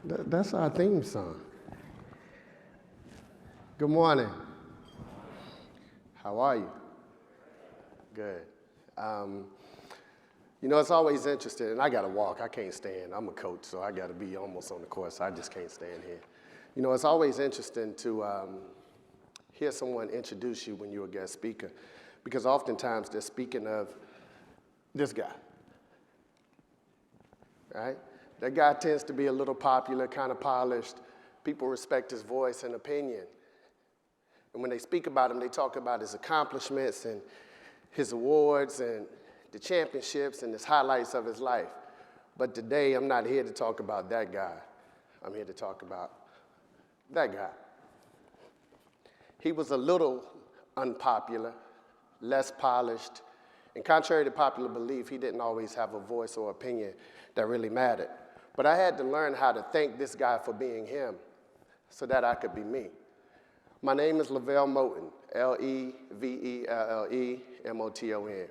That's our theme song. Good morning. How are you? Good. Um, it's always interesting, and I got to walk. I can't stand. I'm a coach, so I got to be almost on the course. I just can't stand here. It's always interesting to hear someone introduce you when you're a guest speaker, because oftentimes they're speaking of this guy, right? That guy tends to be a little popular, kind of polished. People respect his voice and opinion. And when they speak about him, they talk about his accomplishments and his awards and the championships and his highlights of his life. But today, I'm not here to talk about that guy. I'm here to talk about that guy. He was a little unpopular, less polished, and contrary to popular belief, he didn't always have a voice or opinion that really mattered. But I had to learn how to thank this guy for being him so that I could be me. My name is LeVelle Moton, L-E-V-E-L-L-E-M-O-T-O-N.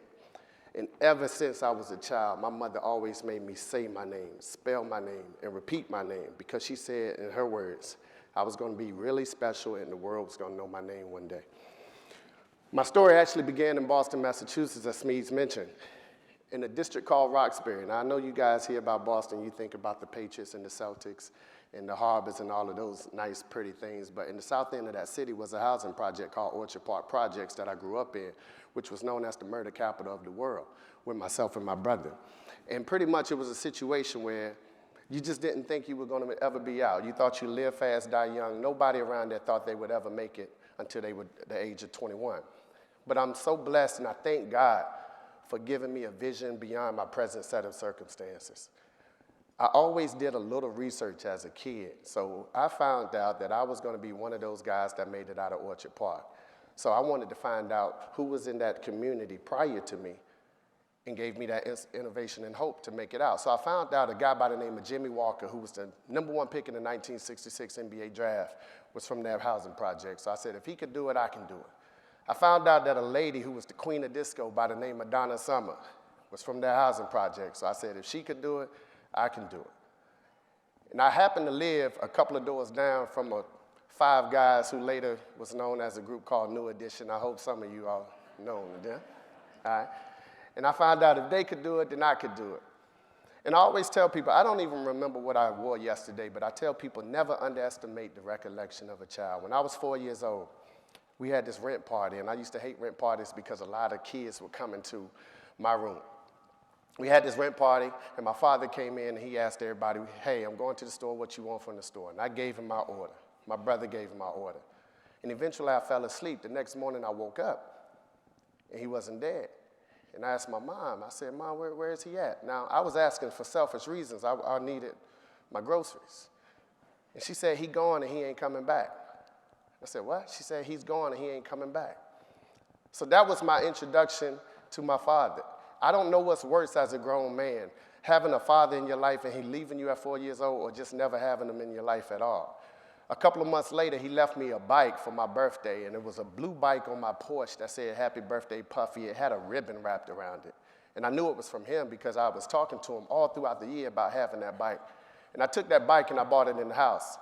And ever since I was a child, my mother always made me say my name, spell my name, and repeat my name, because she said, in her words, I was going to be really special and the world was going to know my name one day. My story actually began in Boston, Massachusetts, as Smedes mentioned, in a district called Roxbury. Now, I know you guys hear about Boston, you think about the Patriots and the Celtics and the harbors and all of those nice, pretty things, but in the south end of that city was a housing project called Orchard Park Projects that I grew up in, which was known as the murder capital of the world, with myself and my brother. And pretty much it was a situation where you just didn't think you were going to ever be out. You thought you live fast, die young. Nobody around there thought they would ever make it until they were the age of 21. But I'm so blessed, and I thank God for giving me a vision beyond my present set of circumstances. I always did a little research as a kid, so I found out that I was going to be one of those guys that made it out of Orchard Park. So I wanted to find out who was in that community prior to me and gave me that innovation and hope to make it out. So I found out a guy by the name of Jimmy Walker, who was the #1 pick in the 1966 NBA draft, was from that housing project. So I said, if he could do it, I can do it. I found out that a lady who was the queen of disco by the name of Donna Summer was from that housing project. So I said, if she could do it, I can do it. And I happened to live a couple of doors down from five guys who later was known as a group called New Edition. I hope some of you all know them. All right? And I found out if they could do it, then I could do it. And I always tell people, I don't even remember what I wore yesterday, but I tell people never underestimate the recollection of a child. When I was 4 years old, we had this rent party, and I used to hate rent parties because a lot of kids would come into my room. We had this rent party, and my father came in, and he asked everybody, hey, I'm going to the store, what you want from the store? And I gave him my order. My brother gave him my order. And eventually I fell asleep. The next morning I woke up, and he wasn't dead. And I asked my mom, I said, Mom, where is he at? Now, I was asking for selfish reasons. I needed my groceries. And she said, he gone and he ain't coming back. I said, what? She said, he's gone and he ain't coming back. So that was my introduction to my father. I don't know what's worse as a grown man, having a father in your life and he leaving you at 4 years old, or just never having him in your life at all. A couple of months later, he left me a bike for my birthday, and it was a blue bike on my porch that said, Happy Birthday, Puffy. It had a ribbon wrapped around it. And I knew it was from him because I was talking to him all throughout the year about having that bike. And I took that bike and I bought it in the house.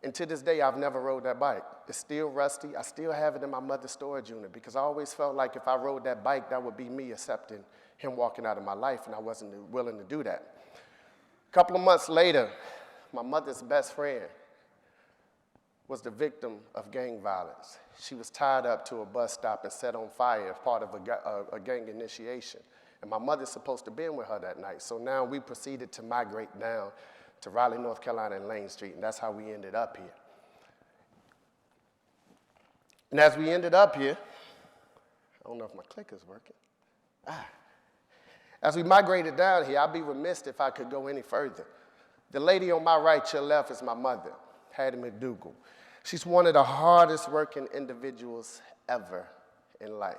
And to this day, I've never rode that bike. It's still rusty. I still have it in my mother's storage unit because I always felt like if I rode that bike, that would be me accepting him walking out of my life, and I wasn't willing to do that. A couple of months later, my mother's best friend was the victim of gang violence. She was tied up to a bus stop and set on fire as part of a gang initiation. And my mother's supposed to have been with her that night. So now we proceeded to migrate down to Raleigh, North Carolina, and Lane Street, and that's how we ended up here. And as we ended up here, I don't know if my clicker's working. As we migrated down here, I'd be remiss if I could go any further. The lady on my right, your left, is my mother, Hattie McDougal. She's one of the hardest working individuals ever in life.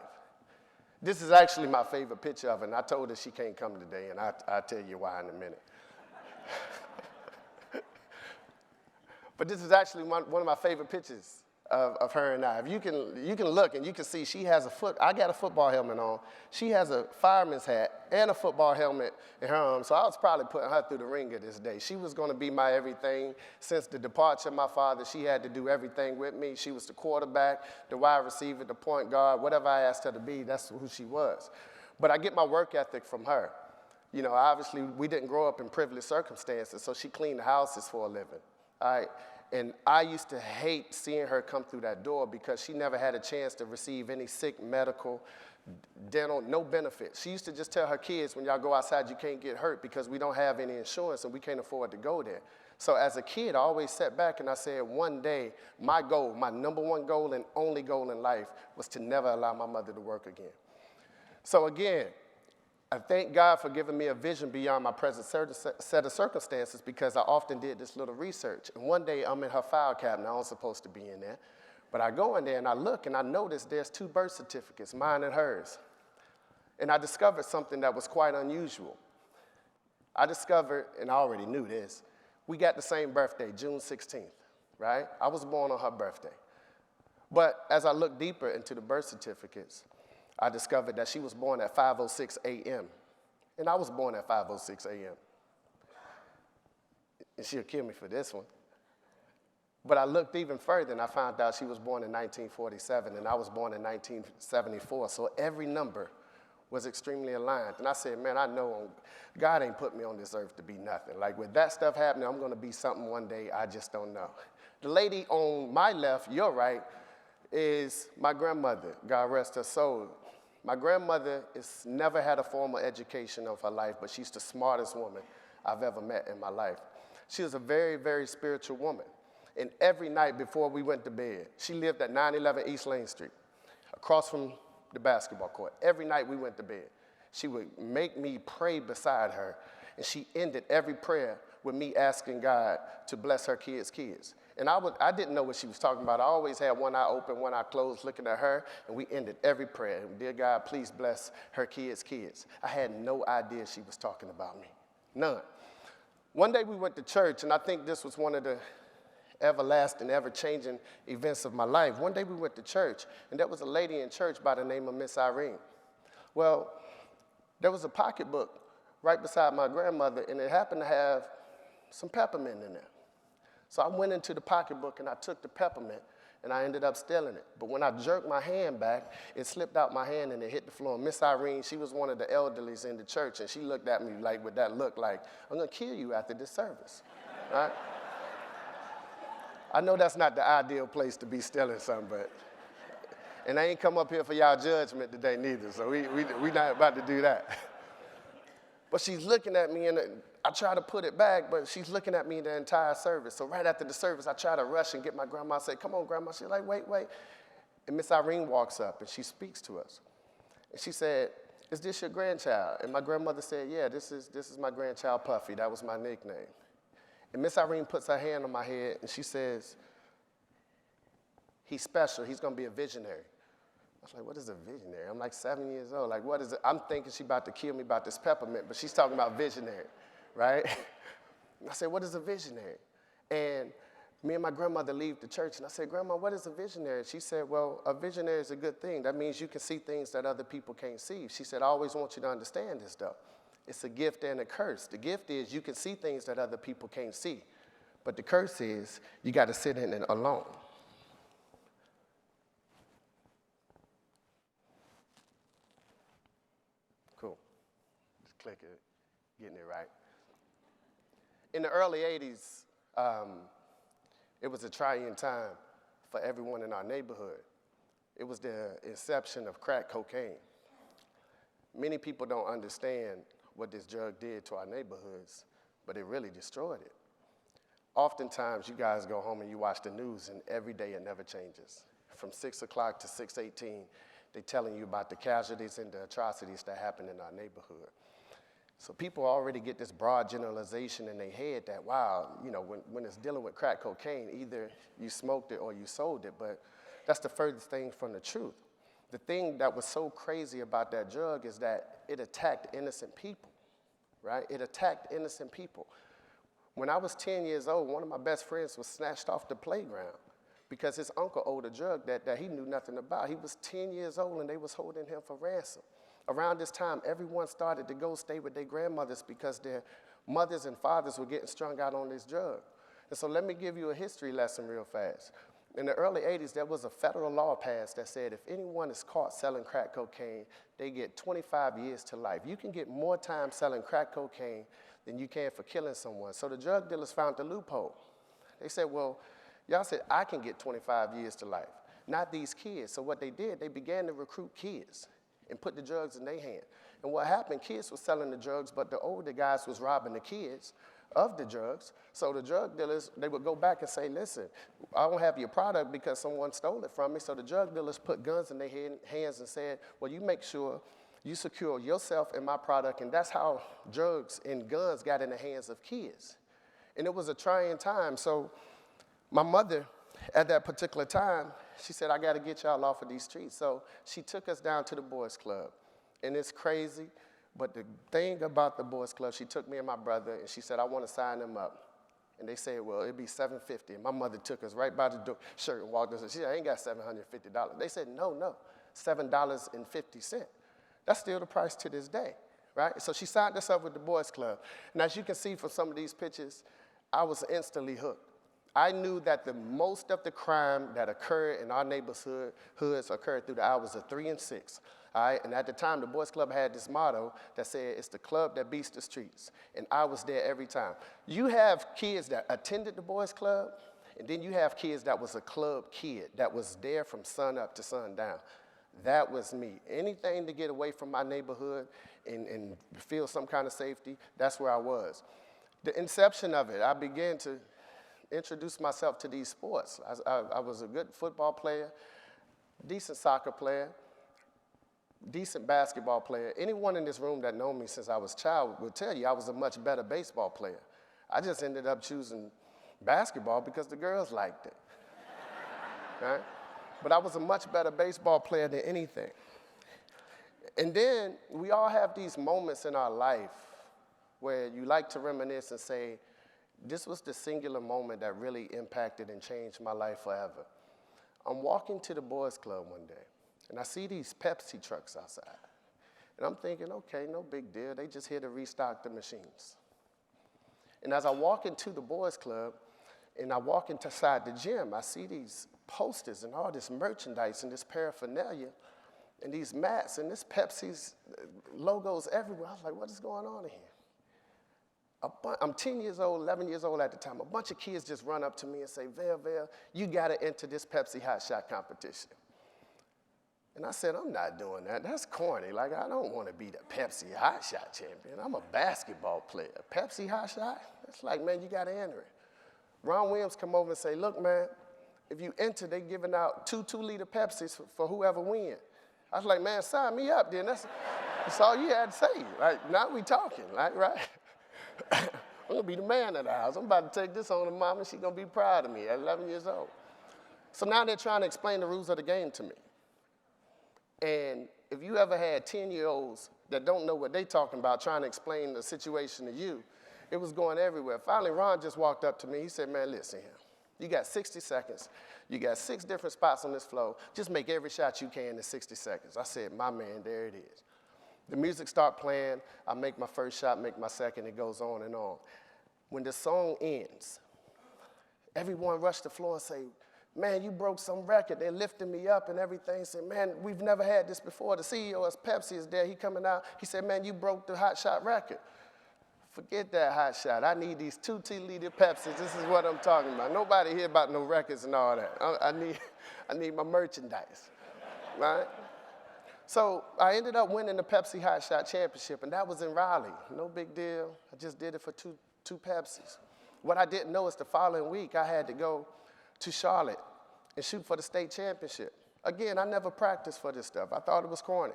This is actually my favorite picture of her, and I told her she can't come today, and I'll tell you why in a minute. But this is actually one of my favorite pictures of her and I. If you can look and you can see she has I got a football helmet on. She has a fireman's hat and a football helmet in her arm. So I was probably putting her through the ringer this day. She was going to be my everything. Since the departure of my father, she had to do everything with me. She was the quarterback, the wide receiver, the point guard, whatever I asked her to be, that's who she was. But I get my work ethic from her. You know, obviously, we didn't grow up in privileged circumstances, so she cleaned the houses for a living, all right? And I used to hate seeing her come through that door because she never had a chance to receive any sick medical, dental, no benefits. She used to just tell her kids, when y'all go outside, you can't get hurt because we don't have any insurance and we can't afford to go there. So as a kid, I always sat back and I said, one day, my goal, my number one goal and only goal in life was to never allow my mother to work again. So again, I thank God for giving me a vision beyond my present set of circumstances because I often did this little research. And one day I'm in her file cabinet. I wasn't supposed to be in there. But I go in there and I look and I notice there's 2 birth certificates, mine and hers. And I discovered something that was quite unusual. I discovered, and I already knew this, we got the same birthday, June 16th, right? I was born on her birthday. But as I looked deeper into the birth certificates, I discovered that she was born at 5:06 a.m. And I was born at 5:06 a.m. And she'll kill me for this one. But I looked even further and I found out she was born in 1947 and I was born in 1974. So every number was extremely aligned. And I said, man, I know God ain't put me on this earth to be nothing. Like with that stuff happening, I'm going to be something one day, I just don't know. The lady on my left, your right, is my grandmother, God rest her soul. My grandmother has never had a formal education of her life, but she's the smartest woman I've ever met in my life. She was a very, very spiritual woman. And every night before we went to bed, she lived at 911 East Lane Street, across from the basketball court. Every night we went to bed, she would make me pray beside her, and she ended every prayer with me asking God to bless her kids' kids. And I didn't know what she was talking about. I always had one eye open, one eye closed, looking at her, and we ended every prayer. Dear God, please bless her kids' kids. I had no idea she was talking about me, none. One day we went to church, and I think this was one of the everlasting, ever-changing events of my life. One day we went to church, and there was a lady in church by the name of Miss Irene. Well, there was a pocketbook right beside my grandmother, and it happened to have some peppermint in there. So I went into the pocketbook and I took the peppermint and I ended up stealing it. But when I jerked my hand back, it slipped out my hand and it hit the floor. Miss Irene, she was one of the elderlies in the church, and she looked at me like with that look like, I'm gonna kill you after this service, right? I know that's not the ideal place to be stealing something, but, and I ain't come up here for y'all judgment today neither, so we not about to do that. But she's looking at me, and I try to put it back, but she's looking at me the entire service. So right after the service, I try to rush and get my grandma. I say, come on, Grandma. She's like, wait. And Miss Irene walks up, and she speaks to us. And she said, is this your grandchild? And my grandmother said, yeah, this is my grandchild, Puffy. That was my nickname. And Miss Irene puts her hand on my head, and she says, he's special. He's going to be a visionary. I was like, what is a visionary? I'm like 7 years old. Like, what is it? I'm thinking she's about to kill me about this peppermint, but she's talking about visionary, right? I said, what is a visionary? And me and my grandmother leave the church, and I said, Grandma, what is a visionary? She said, well, a visionary is a good thing. That means you can see things that other people can't see. She said, I always want you to understand this, though. It's a gift and a curse. The gift is you can see things that other people can't see, but the curse is you got to sit in it alone. Cool. Just click it, getting it right. In the early 80s, it was a trying time for everyone in our neighborhood. It was the inception of crack cocaine. Many people don't understand what this drug did to our neighborhoods, but it really destroyed it. Oftentimes, you guys go home and you watch the news, and every day it never changes. From 6 o'clock to 6:18, they're telling you about the casualties and the atrocities that happen in our neighborhood. So people already get this broad generalization in their head that, wow, you know, when it's dealing with crack cocaine, either you smoked it or you sold it, but that's the furthest thing from the truth. The thing that was so crazy about that drug is that it attacked innocent people, right? It attacked innocent people. When I was 10 years old, one of my best friends was snatched off the playground because his uncle owed a drug that he knew nothing about. He was 10 years old and they was holding him for ransom. Around this time, everyone started to go stay with their grandmothers because their mothers and fathers were getting strung out on this drug. And so let me give you a history lesson real fast. In the early 80s, there was a federal law passed that said if anyone is caught selling crack cocaine, they get 25 years to life. You can get more time selling crack cocaine than you can for killing someone. So the drug dealers found the loophole. They said, well, y'all said I can get 25 years to life, not these kids. So what they did, they began to recruit kids and put the drugs in their hand. And what happened, kids were selling the drugs, but the older guys was robbing the kids of the drugs. So the drug dealers, they would go back and say, listen, I don't have your product because someone stole it from me. So the drug dealers put guns in their hands and said, well, you make sure you secure yourself and my product. And that's how drugs and guns got in the hands of kids. And it was a trying time. So my mother, at that particular time, she said, I got to get y'all off of these streets. So she took us down to the boys' club. And it's crazy, but the thing about the boys' club, she took me and my brother, and she said, I want to sign them up. And they said, well, it'd be $750. And my mother took us right by the door, shirt and walked us. And she said, I ain't got $750. They said, no, $7.50. That's still the price to this day, right? So she signed us up with the boys' club. And as you can see from some of these pictures, I was instantly hooked. I knew that the most of the crime that occurred in our neighborhoods occurred through the hours of 3 and 6. All right? And at the time, the Boys Club had this motto that said, it's the club that beats the streets. And I was there every time. You have kids that attended the Boys Club, and then you have kids that was a club kid that was there from sun up to sundown. That was me. Anything to get away from my neighborhood and feel some kind of safety, that's where I was. The inception of it, I began to introduce myself to these sports. I was a good football player, decent soccer player, decent basketball player. Anyone in this room that known me since I was a child will tell you I was a much better baseball player. I just ended up choosing basketball because the girls liked it. Right? But I was a much better baseball player than anything. And then we all have these moments in our life where you like to reminisce and say, this was the singular moment that really impacted and changed my life forever. I'm walking to the boys' club one day, and I see these Pepsi trucks outside. And I'm thinking, okay, no big deal. They just here to restock the machines. And as I walk into the boys' club, and I walk inside the gym, I see these posters and all this merchandise and this paraphernalia and these mats and this Pepsi's logos everywhere. I was like, what is going on here? I'm 10 years old, 11 years old at the time. A bunch of kids just run up to me and say, LeVelle, you got to enter this Pepsi Hot Shot competition. And I said, I'm not doing that. That's corny. Like, I don't want to be the Pepsi Hot Shot champion. I'm a basketball player. Pepsi Hot Shot? It's like, man, you got to enter it. Ron Williams come over and say, look, man, if you enter, they giving out 2 2-liter Pepsis for whoever wins. I was like, man, sign me up then. That's all you had to say. Like, now we talking, like, right? I'm going to be the man of the house. I'm about to take this on to mom, and she's going to be proud of me at 11 years old. So now they're trying to explain the rules of the game to me. And if you ever had 10-year-olds that don't know what they're talking about trying to explain the situation to you, it was going everywhere. Finally, Ron just walked up to me. He said, man, listen here. You got 60 seconds. You got 6 different spots on this floor. Just make every shot you can in 60 seconds. I said, my man, there it is. The music start playing, I make my first shot, make my second, it goes on and on. When the song ends, everyone rushed the floor and say, man, you broke some record. They're lifting me up and everything. Said, man, we've never had this before. The CEO of Pepsi is there. He coming out. He said, man, you broke the Hot Shot record. Forget that Hot Shot. I need these 2 2-liter Pepsis. This is what I'm talking about. Nobody here about no records and all that. I need my merchandise, right? So I ended up winning the Pepsi Hot Shot Championship, and that was in Raleigh. No big deal. I just did it for two Pepsis. What I didn't know is the following week, I had to go to Charlotte and shoot for the state championship. Again, I never practiced for this stuff. I thought it was corny.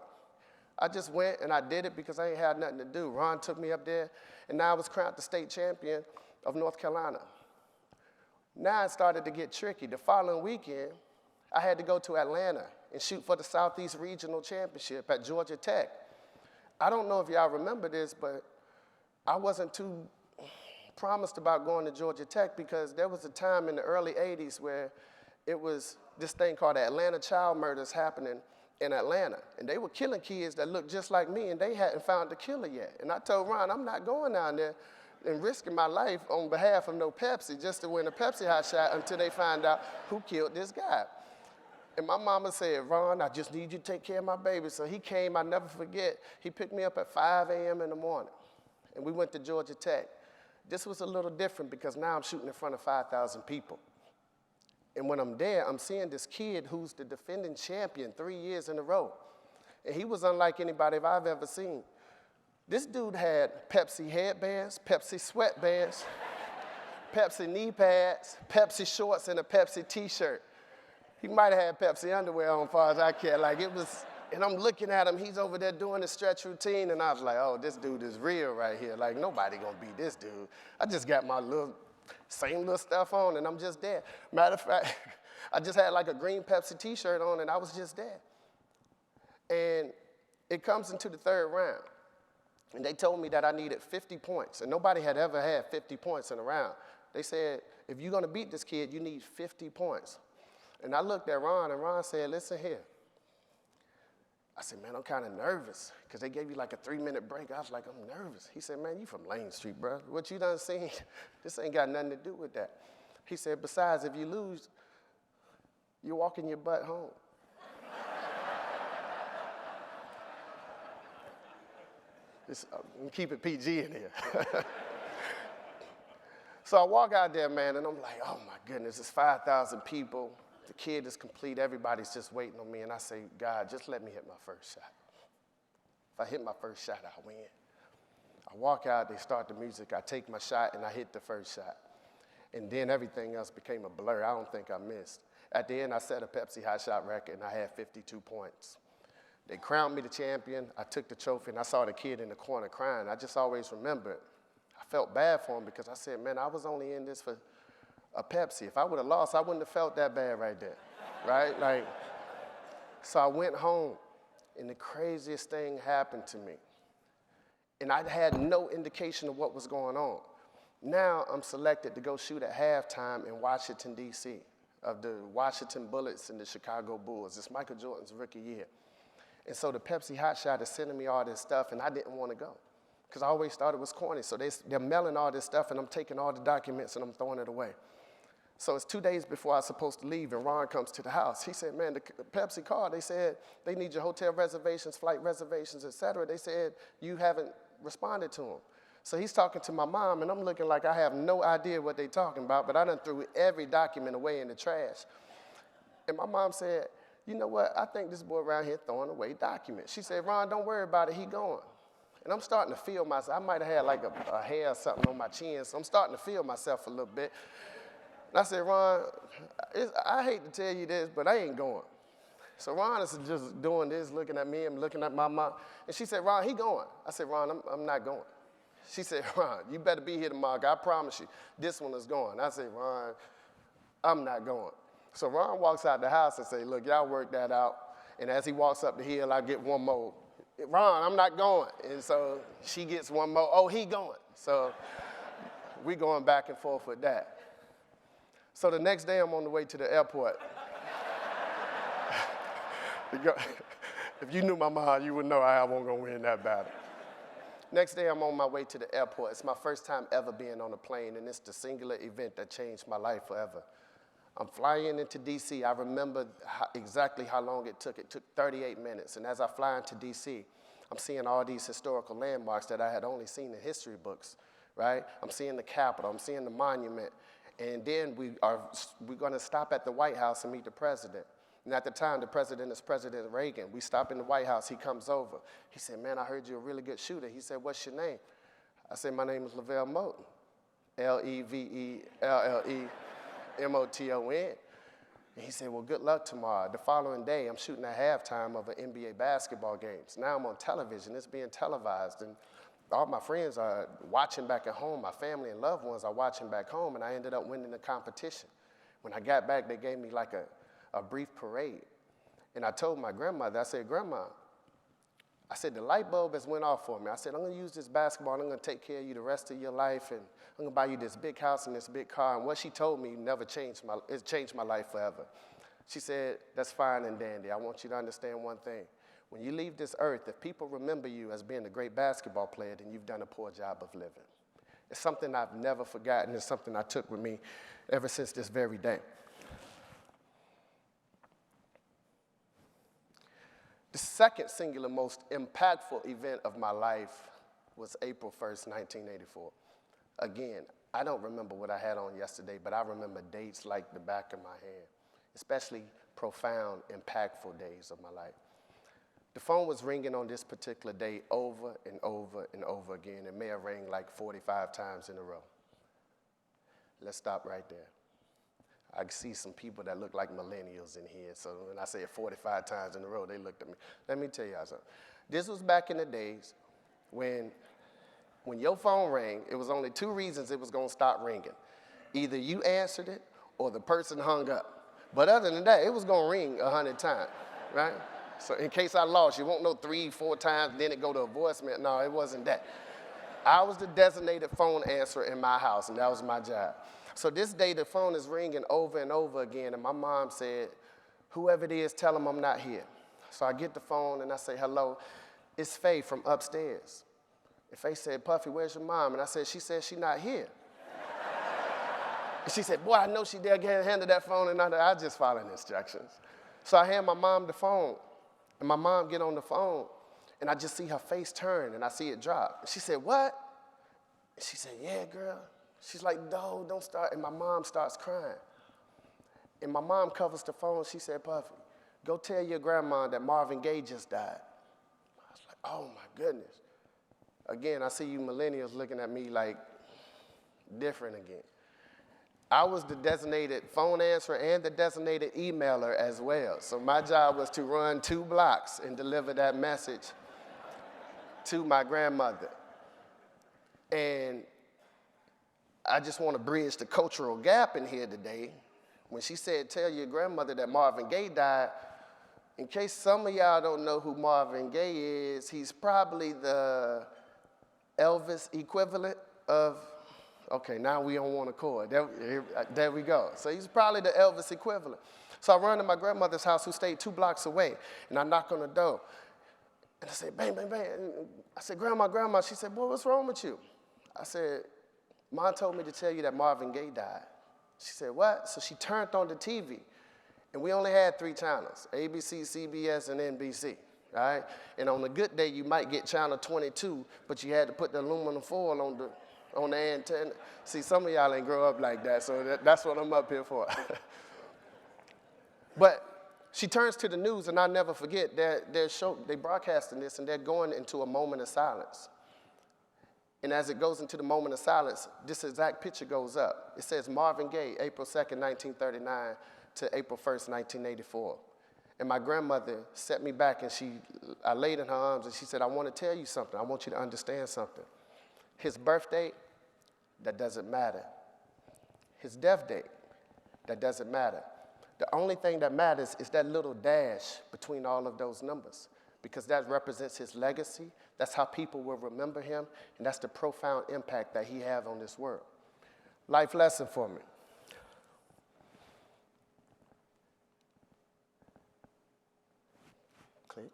I just went and I did it because I ain't had nothing to do. Ron took me up there, and now I was crowned the state champion of North Carolina. Now it started to get tricky. The following weekend, I had to go to Atlanta and shoot for the Southeast Regional Championship at Georgia Tech. I don't know if y'all remember this, but I wasn't too promised about going to Georgia Tech because there was a time in the early 80s where it was this thing called the Atlanta child murders happening in Atlanta. And they were killing kids that looked just like me, and they hadn't found the killer yet. And I told Ron, I'm not going down there and risking my life on behalf of no Pepsi just to win a Pepsi hot shot until they find out who killed this guy. And my mama said, Ron, I just need you to take care of my baby. So he came, I'll never forget, he picked me up at 5 a.m. in the morning, and we went to Georgia Tech. This was a little different because now I'm shooting in front of 5,000 people. And when I'm there, I'm seeing this kid who's the defending champion 3 years in a row. And he was unlike anybody I've ever seen. This dude had Pepsi headbands, Pepsi sweatbands, Pepsi knee pads, Pepsi shorts, and a Pepsi t-shirt. He might have had Pepsi underwear on, as far as I care. Like, it was, and I'm looking at him, he's over there doing the stretch routine, and I was like, oh, this dude is real right here. Like, nobody gonna beat this dude. I just got my same little stuff on, and I'm just there. Matter of fact, I just had like a green Pepsi t-shirt on, and I was just there. And it comes into the third round, and they told me that I needed 50 points, and nobody had ever had 50 points in a round. They said, if you're gonna beat this kid, you need 50 points. And I looked at Ron, and Ron said, listen here. I said, man, I'm kind of nervous, because they gave you like a 3-minute break. I was like, I'm nervous. He said, man, you from Lane Street, bro. What you done seen, this ain't got nothing to do with that. He said, besides, if you lose, you're walking your butt home. Keep it PG in here. So I walk out there, man, and I'm like, oh my goodness, it's 5,000 people. The kid is complete. Everybody's just waiting on me. And I say, God, just let me hit my first shot. If I hit my first shot, I'll win. I walk out, they start the music, I take my shot, and I hit the first shot. And then everything else became a blur. I don't think I missed. At the end, I set a Pepsi hot shot record, and I had 52 points. They crowned me the champion. I took the trophy, and I saw the kid in the corner crying. I just always remember it. I felt bad for him because I said, man, I was only in this for a Pepsi. If I would have lost, I wouldn't have felt that bad right there, right? Like, so I went home, and the craziest thing happened to me. And I had no indication of what was going on. Now I'm selected to go shoot at halftime in Washington, D.C., of the Washington Bullets and the Chicago Bulls. It's Michael Jordan's rookie year. And so the Pepsi hot shot is sending me all this stuff, and I didn't want to go, because I always thought it was corny. So they're mailing all this stuff, and I'm taking all the documents, and I'm throwing it away. So it's 2 days before I was supposed to leave, and Ron comes to the house. He said, man, the Pepsi called. They said they need your hotel reservations, flight reservations, et cetera. They said you haven't responded to them. So he's talking to my mom, and I'm looking like I have no idea what they're talking about, but I done threw every document away in the trash. And my mom said, you know what, I think this boy around here throwing away documents. She said, Ron, don't worry about it, he going. And I'm starting to feel myself. I might have had like a hair or something on my chin, so I'm starting to feel myself a little bit. And I said, Ron, I hate to tell you this, but I ain't going. So Ron is just doing this, looking at me and looking at my mom. And she said, Ron, he going. I said, Ron, I'm not going. She said, Ron, you better be here tomorrow. I promise you, this one is going. I said, Ron, I'm not going. So Ron walks out the house and say, look, y'all work that out. And as he walks up the hill, I get one more. Ron, I'm not going. And so she gets one more. Oh, he going. So we going back and forth with that. So the next day, I'm on the way to the airport. If you knew my mom, you would know I wasn't going to win that battle. Next day, I'm on my way to the airport. It's my first time ever being on a plane, and it's the singular event that changed my life forever. I'm flying into D.C. I remember exactly how long it took. It took 38 minutes. And as I fly into D.C., I'm seeing all these historical landmarks that I had only seen in history books, right? I'm seeing the Capitol. I'm seeing the monument. And then we're going to stop at the White House and meet the president. And at the time, the president is President Reagan. We stop in the White House. He comes over. He said, man, I heard you're a really good shooter. He said, what's your name? I said, my name is LeVelle Moton, L-E-V-E-L-L-E-M-O-T-O-N. And he said, well, good luck tomorrow. The following day, I'm shooting at halftime of an NBA basketball games. Now I'm on television. It's being televised. And all my friends are watching back at home. My family and loved ones are watching back home. And I ended up winning the competition. When I got back, they gave me like a brief parade. And I told my grandmother, I said, Grandma, I said, the light bulb has went off for me. I said, I'm going to use this basketball, and I'm going to take care of you the rest of your life, and I'm going to buy you this big house and this big car. And what she told me never changed it changed my life forever. She said, that's fine and dandy. I want you to understand one thing. When you leave this earth, if people remember you as being a great basketball player, then you've done a poor job of living. It's something I've never forgotten. It's something I took with me ever since this very day. The second singular most impactful event of my life was April 1st, 1984. Again, I don't remember what I had on yesterday, but I remember dates like the back of my hand, especially profound, impactful days of my life. The phone was ringing on this particular day over and over and over again. It may have rang like 45 times in a row. Let's stop right there. I see some people that look like millennials in here, so when I say it 45 times in a row, they looked at me. Let me tell y'all something. This was back in the days when your phone rang, it was only two reasons it was going to stop ringing. Either you answered it or the person hung up. But other than that, it was going to ring 100 times, right? So in case I lost, you won't know 3, 4 times, then it go to a voicemail. No, it wasn't that. I was the designated phone answerer in my house, and that was my job. So this day, the phone is ringing over and over again, and my mom said, whoever it is, tell them I'm not here. So I get the phone, and I say, hello, it's Faye from upstairs. And Faye said, Puffy, where's your mom? And I said, she said she's not here. And she said, boy, I know she there, can't handle that phone, and I just following instructions. So I hand my mom the phone, and my mom get on the phone, and I just see her face turn, and I see it drop. And she said, what? And she said, yeah, girl. She's like, no, don't start. And my mom starts crying. And my mom covers the phone. She said, Puffy, go tell your grandma that Marvin Gaye just died. I was like, oh, my goodness. Again, I see you millennials looking at me like different again. I was the designated phone answerer and the designated emailer as well. So my job was to run 2 blocks and deliver that message to my grandmother. And I just want to bridge the cultural gap in here today. When she said, tell your grandmother that Marvin Gaye died, in case some of y'all don't know who Marvin Gaye is, he's probably the Elvis equivalent of, okay, now we on one accord. There we go. So he's probably the Elvis equivalent. So I run to my grandmother's house, who stayed 2 blocks away, and I knock on the door. And I said, bang, bang, bang. And I said, Grandma. She said, boy, what's wrong with you? I said, Mom told me to tell you that Marvin Gaye died. She said, what? So she turned on the TV, and we only had 3 channels, ABC, CBS, and NBC, right? And on a good day, you might get channel 22, but you had to put the aluminum foil on the antenna. See, some of y'all ain't grow up like that, so that's what I'm up here for. But she turns to the news, and I'll never forget, they broadcasting this, and they're going into a moment of silence. And as it goes into the moment of silence, this exact picture goes up. It says Marvin Gaye, April 2nd, 1939 to April 1st, 1984. And my grandmother set me back, and I laid in her arms, and she said, I want to tell you something. I want you to understand something. His birth date, that doesn't matter. His death date, that doesn't matter. The only thing that matters is that little dash between all of those numbers, because that represents his legacy. That's how people will remember him, and that's the profound impact that he had on this world. Life lesson for me. Click.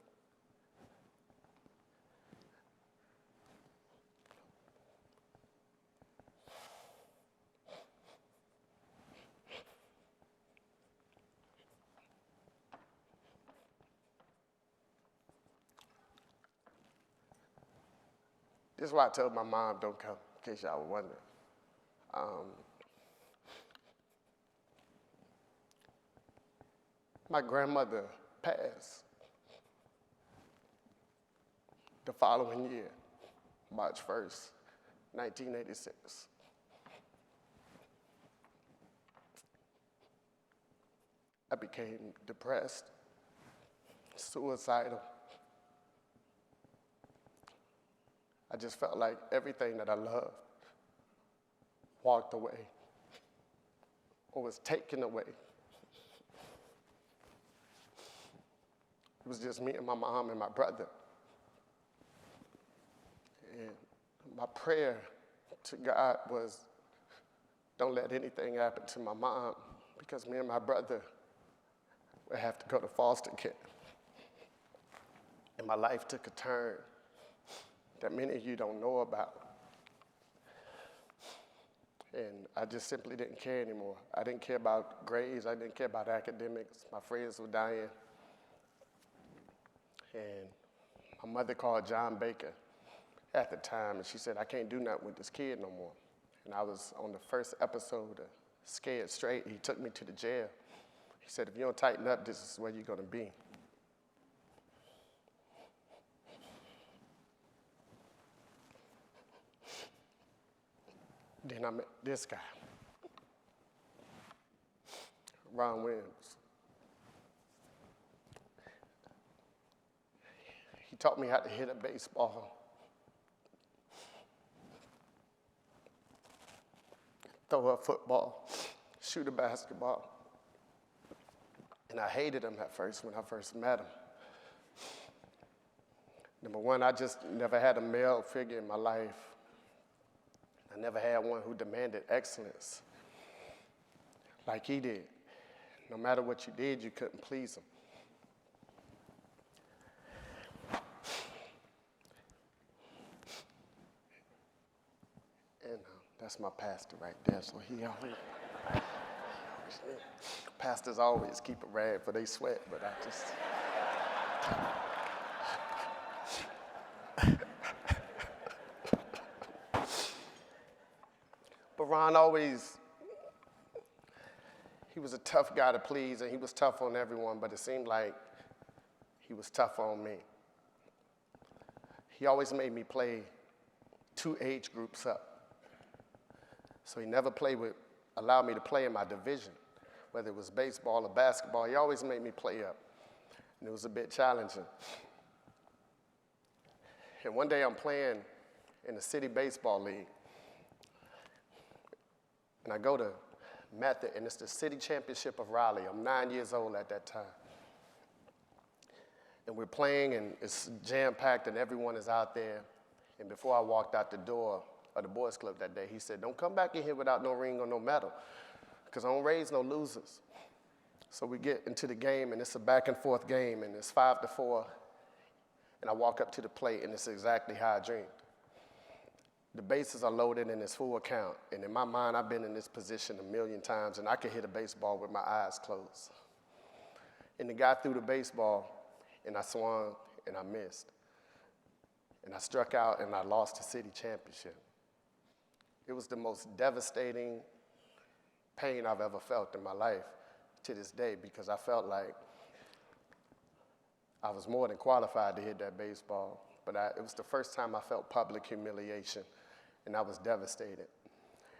This is why I told my mom don't come, in case y'all were wondering. My grandmother passed the following year, March 1st, 1986. I became depressed, suicidal. I just felt like everything that I loved walked away or was taken away. It was just me and my mom and my brother. And my prayer to God was, don't let anything happen to my mom, because me and my brother would have to go to foster care. And my life took a turn that many of you don't know about. And I just simply didn't care anymore. I didn't care about grades. I didn't care about academics. My friends were dying. And my mother called John Baker at the time, and she said, I can't do nothing with this kid no more. And I was on the first episode of Scared Straight. He took me to the jail. He said, if you don't tighten up, this is where you're going to be. Then I met this guy, Ron Williams. He taught me how to hit a baseball, throw a football, shoot a basketball. And I hated him at first when I first met him. Number one, I just never had a male figure in my life. I never had one who demanded excellence like he did. No matter what you did, you couldn't please him. And that's my pastor right there, so he always pastors always keep a rag for they sweat, but I just... But Ron always, he was a tough guy to please, and he was tough on everyone, but it seemed like he was tough on me. He always made me play 2 age groups up. So he never allowed me to play in my division, whether it was baseball or basketball. He always made me play up, and it was a bit challenging. And one day I'm playing in the city baseball league, and I go to Method, and it's the city championship of Raleigh. I'm 9 years old at that time. And we're playing, and it's jam-packed, and everyone is out there. And before I walked out the door of the boys club that day, he said, don't come back in here without no ring or no medal, because I don't raise no losers. So we get into the game, and it's a back-and-forth game, and it's 5-4. And I walk up to the plate, and it's exactly how I dreamed. The bases are loaded and it's full count. And in my mind, I've been in this position a million times, and I could hit a baseball with my eyes closed. And the guy threw the baseball, and I swung, and I missed. And I struck out, and I lost the city championship. It was the most devastating pain I've ever felt in my life to this day, because I felt like I was more than qualified to hit that baseball. But it was the first time I felt public humiliation, and I was devastated.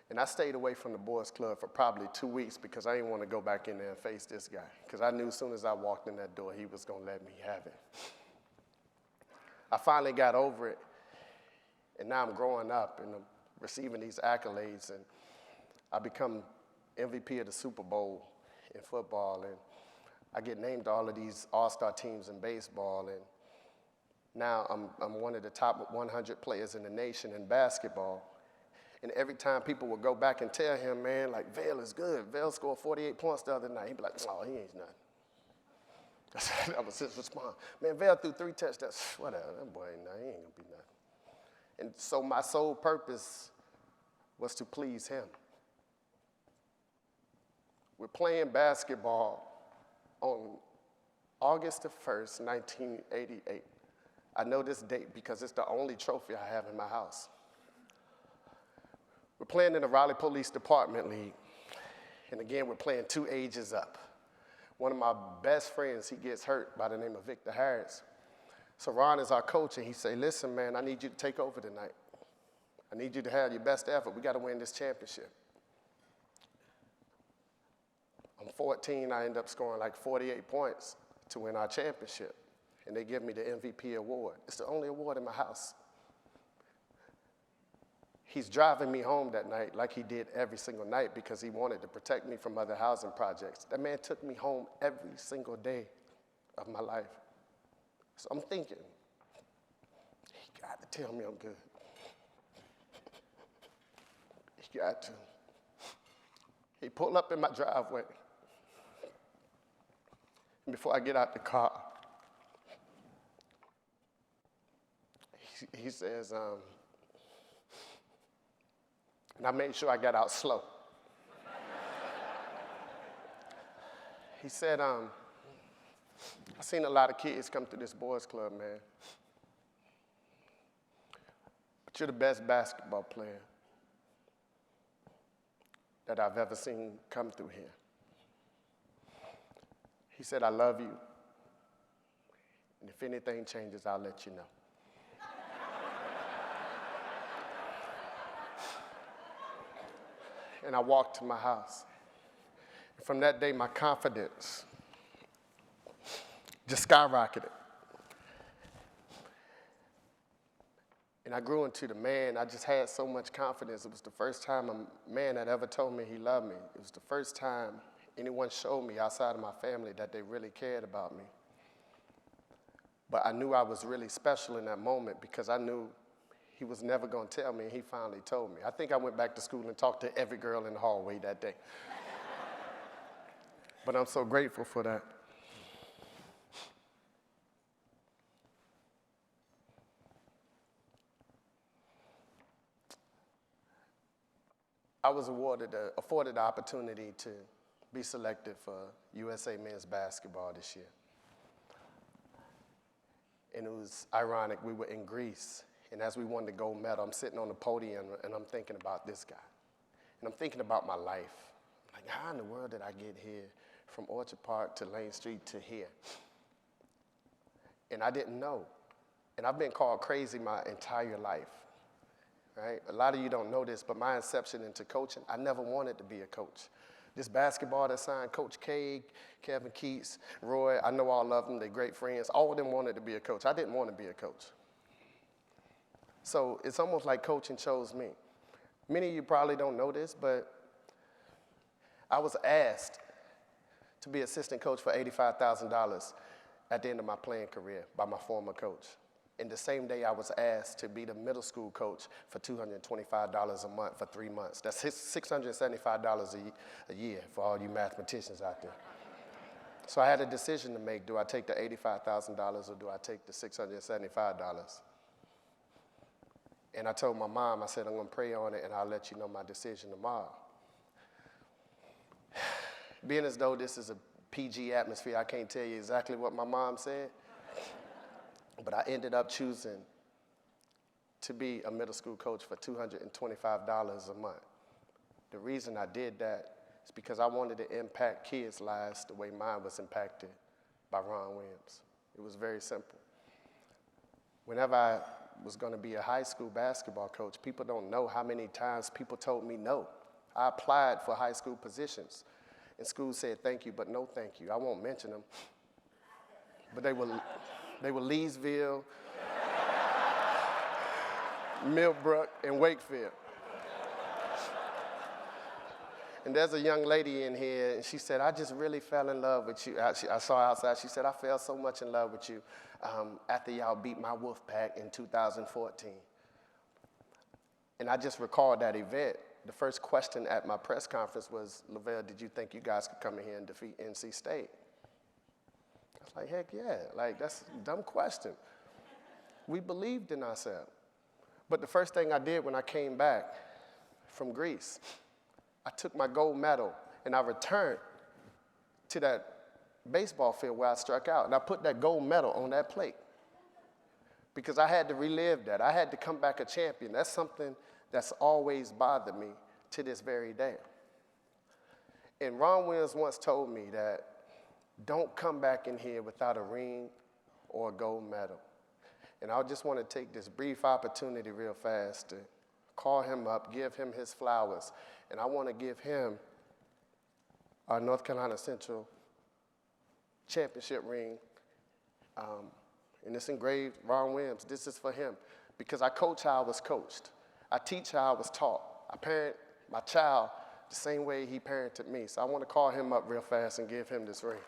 And I stayed away from the boys club for probably 2 weeks because I didn't want to go back in there and face this guy, because I knew as soon as I walked in that door, he was going to let me have it. I finally got over it, and now I'm growing up, and I'm receiving these accolades, and I become MVP of the Super Bowl in football, and I get named to all of these all-star teams in baseball, and now I'm one of the top 100 players in the nation in basketball. And every time people would go back and tell him, man, like, LeVelle is good. LeVelle scored 48 points the other night. He'd be like, oh, he ain't nothing. That was his response. Man, LeVelle threw 3 touchdowns. Whatever, that boy ain't nothing. He ain't gonna be nothing. And so my sole purpose was to please him. We're playing basketball on August the 1st, 1988. I know this date because it's the only trophy I have in my house. We're playing in the Raleigh Police Department League. And again, we're playing 2 ages up. One of my best friends, he gets hurt by the name of Victor Harris. So Ron is our coach, and he say, listen, man, I need you to take over tonight. I need you to have your best effort. We got to win this championship. I'm 14. I end up scoring like 48 points to win our championship. And they give me the MVP award. It's the only award in my house. He's driving me home that night like he did every single night because he wanted to protect me from other housing projects. That man took me home every single day of my life. So I'm thinking, he got to tell me I'm good. Got to. He pulled up in my driveway. And before I get out the car, he says, and I made sure I got out slow. He said, I've seen a lot of kids come through this boys club, man. But you're the best basketball player that I've ever seen come through here. He said, I love you. And if anything changes, I'll let you know. And I walked to my house. And from that day, my confidence just skyrocketed. And I grew into the man. I just had so much confidence. It was the first time a man had ever told me he loved me. It was the first time anyone showed me outside of my family that they really cared about me. But I knew I was really special in that moment because I knew he was never going to tell me, and he finally told me. I think I went back to school and talked to every girl in the hallway that day. But I'm so grateful for that. I was afforded the opportunity to be selected for USA men's basketball this year. And it was ironic, we were in Greece, and as we won the gold medal, I'm sitting on the podium and I'm thinking about this guy. And I'm thinking about my life. Like, how in the world did I get here from Orchard Park to Lane Street to here? And I didn't know. And I've been called crazy my entire life, right? A lot of you don't know this, but my inception into coaching, I never wanted to be a coach. This basketball that signed Coach K, Kevin Keats, Roy, I know all of them, they're great friends. All of them wanted to be a coach. I didn't want to be a coach. So it's almost like coaching chose me. Many of you probably don't know this, but I was asked to be assistant coach for $85,000 at the end of my playing career by my former coach. And the same day I was asked to be the middle school coach for $225 a month for 3 months. That's $675 a year for all you mathematicians out there. So I had a decision to make. Do I take the $85,000 or do I take the $675? And I told my mom, I said, I'm going to pray on it and I'll let you know my decision tomorrow. Being as though this is a PG atmosphere, I can't tell you exactly what my mom said. But I ended up choosing to be a middle school coach for $225 a month. The reason I did that is because I wanted to impact kids' lives the way mine was impacted by Ron Williams. It was very simple. Whenever I was going to be a high school basketball coach, people don't know how many times people told me no. I applied for high school positions, and schools said thank you, but no thank you. I won't mention them, but they were Leesville, Millbrook, and Wakefield. And there's a young lady in here, and she said, I just really fell in love with you. I saw her outside. She said, I fell so much in love with you after y'all beat my Wolfpack in 2014. And I just recalled that event. The first question at my press conference was, LeVelle, did you think you guys could come in here and defeat NC State? I was like, heck yeah, like that's a dumb question. We believed in ourselves. But the first thing I did when I came back from Greece, I took my gold medal and I returned to that baseball field where I struck out, and I put that gold medal on that plate because I had to relive that. I had to come back a champion. That's something that's always bothered me to this very day. And Ron Williams once told me that don't come back in here without a ring or a gold medal. And I just want to take this brief opportunity real fast to call him up, give him his flowers, and I want to give him our North Carolina Central championship ring. And it's engraved, Ron Williams. This is for him because I coach how I was coached. I teach how I was taught. I parent my child the same way he parented me. So I want to call him up real fast and give him this ring.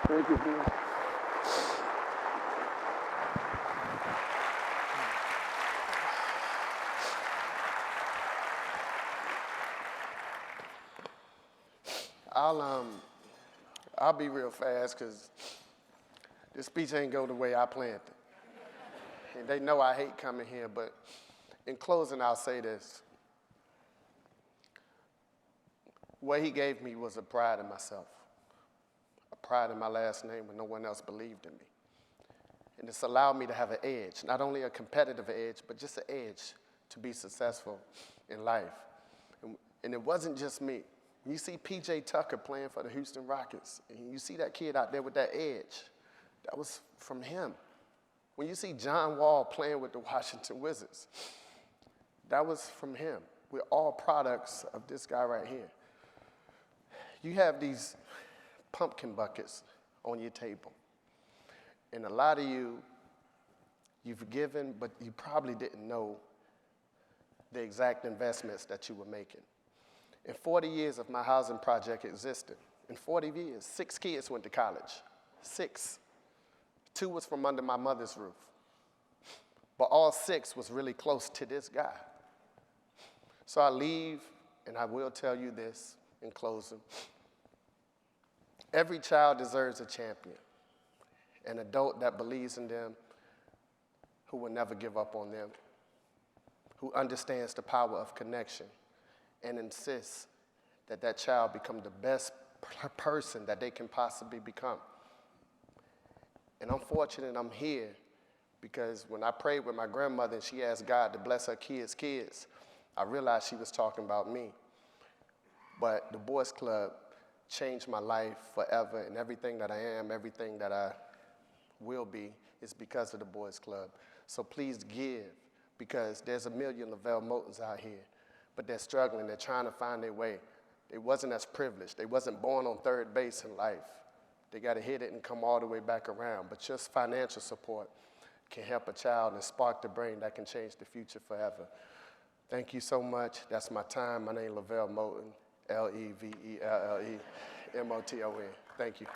Thank you, Jim. I'll be real fast because this speech ain't go the way I planned it. And they know I hate coming here, but in closing, I'll say this. What he gave me was a pride in myself, a pride in my last name when no one else believed in me. And it's allowed me to have an edge, not only a competitive edge, but just an edge to be successful in life. And it wasn't just me. When you see P.J. Tucker playing for the Houston Rockets, and you see that kid out there with that edge, that was from him. When you see John Wall playing with the Washington Wizards, that was from him. We're all products of this guy right here. You have these pumpkin buckets on your table. And a lot of you've given, but you probably didn't know the exact investments that you were making. In 40 years of my housing project existed, in 40 years, 6 kids went to college. 6. 2 was from under my mother's roof. But all 6 was really close to this guy. So I leave, and I will tell you this in closing. Every child deserves a champion, an adult that believes in them, who will never give up on them, who understands the power of connection, and insists that that child become the best person that they can possibly become. And I'm fortunate I'm here because when I prayed with my grandmother and she asked God to bless her kids' I realized she was talking about me. But the Boys Club changed my life forever, and everything that I am, everything that I will be is because of the Boys Club. So please give, because there's a million LeVelle Motons out here, but they're struggling, they're trying to find their way. They wasn't as privileged. They wasn't born on third base in life. They got to hit it and come all the way back around. But just financial support can help a child and spark the brain that can change the future forever. Thank you so much. That's my time. My name is LeVelle Moton, LeVelle Moton. Thank you.